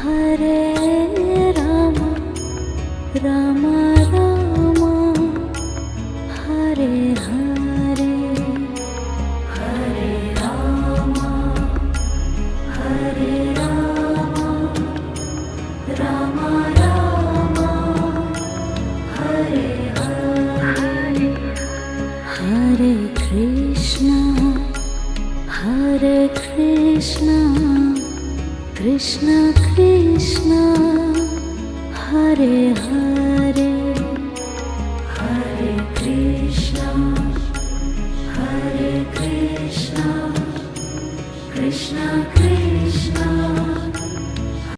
Hare Rama Rama Rama Hare Hare Hare Rama Hare Rama Rama Rama Hare Hare Hare Krishna Krishna Krishna Hare Hare Hare Krishna Krishna Krishna